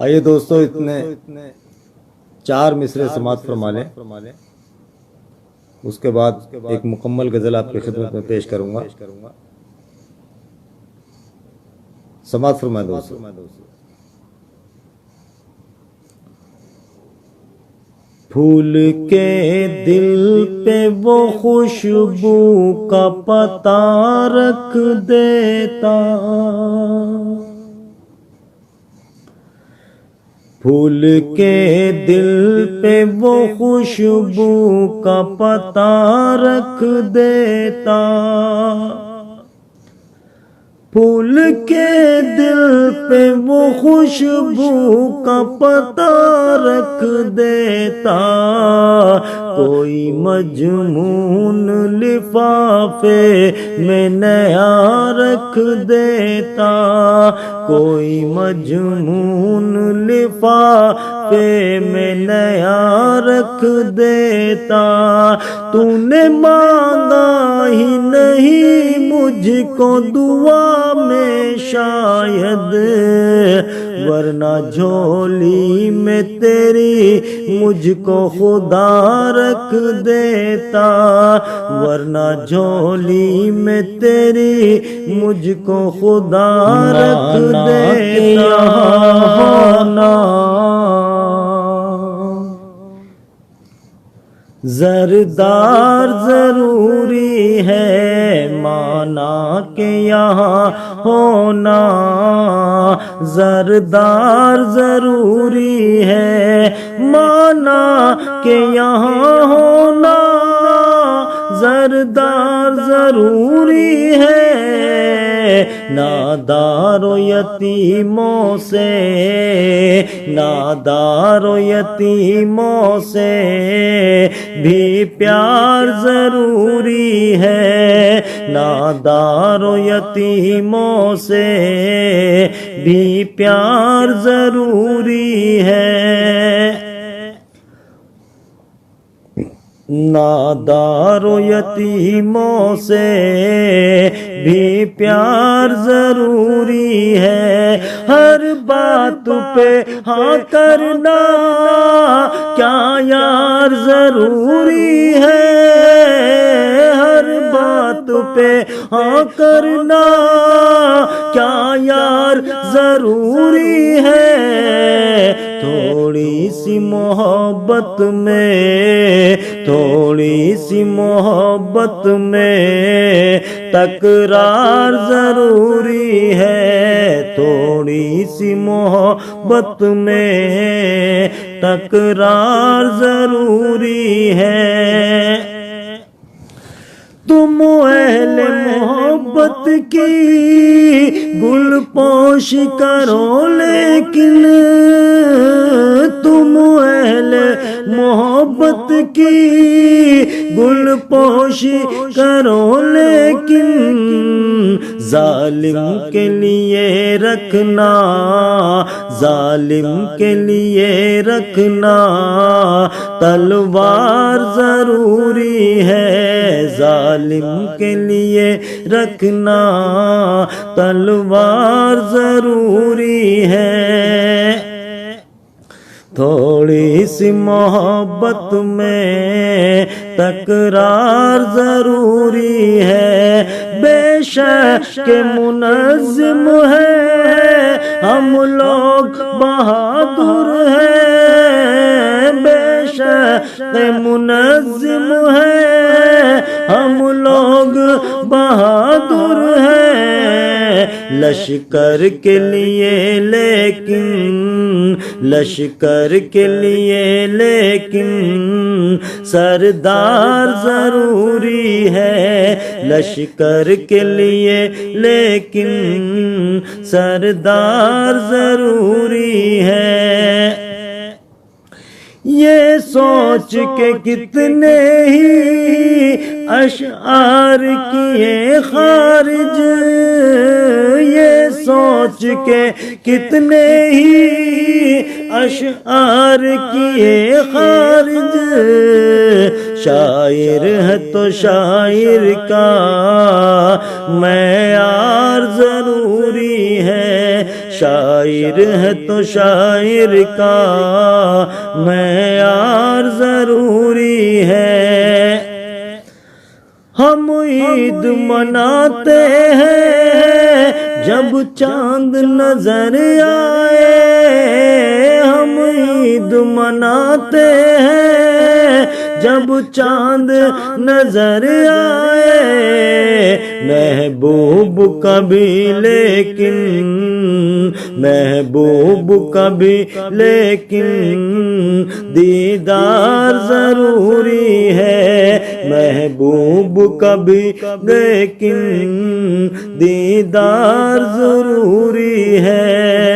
آئیے دوستو اتنے 4 مصرے سماعت فرما لیں، اس کے بعد ایک مکمل غزل آپ کی خدمت میں پیش کروں گا۔ سماعت فرمائیں دوستو۔ پھول کے دل پہ وہ خوشبو کا پتہ رکھ دیتا، پھول کے دل پہ وہ خوشبو کا پتہ رکھ دیتا، پھول کے دل پہ وہ خوشبو کا پتہ رکھ دیتا، کوئی مجنون لفافے میں نیا رکھ دیتا، کوئی مجنون لفافے میں نیا رکھ دیتا، تو نے مانگا ہی نہیں مجھ کو دعا میں شاید، ورنہ جھولی میں تیری مجھ کو خدا رکھ دیتا، ورنہ جھولی میں تیری مجھ کو خدا رکھ دیتا۔ زردار ضروری ہے مانا کہ یہاں ہونا، زردار ضروری ہے مانا کہ یہاں ہونا، زردار ضروری ہے نادار و یتیموں سے، نادار و یتیموں سے بھی پیار ضروری ہے، نادار و یتیموں سے بھی پیار ضروری ہے، نادار و یتیموں سے بھی پیار ضروری ہے، ہر بات پہ ہاں کرنا کیا یار ضروری ہے، ہر بات پہ ہاں کرنا کیا یار ضروری ہے، تھوڑی سی محبت میں، تھوڑی سی محبت میں تکرار ضروری ہے، تھوڑی سی محبت میں تکرار ضروری ہے، تم اہل محبت کی گل پوش کرو لیکن، تم اہل محبت کی گل پوش کرو لیکن، ظالم کے لیے رکھنا، ظالم کے لیے رکھنا تلوار ضروری ہے، ظالم کے لیے رکھنا تلوار ضروری ہے، تھوڑی سی محبت میں تکرار ضروری ہے، بے شک منظم ہے ہم لوگ بہادر ہیں، بے شک منظم ہے ہم لوگ بہادر ہیں، لشکر کے لیے لیکن، لشکر کے لیے لیکن سردار ضروری ہے، لشکر کے لیے لیکن سردار ضروری ہے، یہ سوچ کے کتنے ہی اشعار کیے خارج، یہ سوچ کے کتنے ہی اشعار کیے خارج، شاعر ہے تو شاعر کا معیار ضروری ہے، شاعر ہے تو شاعر کا معیار ضروری ہے۔ ہم عید مناتے ہیں جب چاند نظر آئے، ہم عید مناتے ہیں جب چاند نظر آئے، محبوب کا بھی لیکن، محبوب کا بھی لیکن دیدار ضروری ہے، محبوب کا بھی لیکن دیدار ضروری ہے۔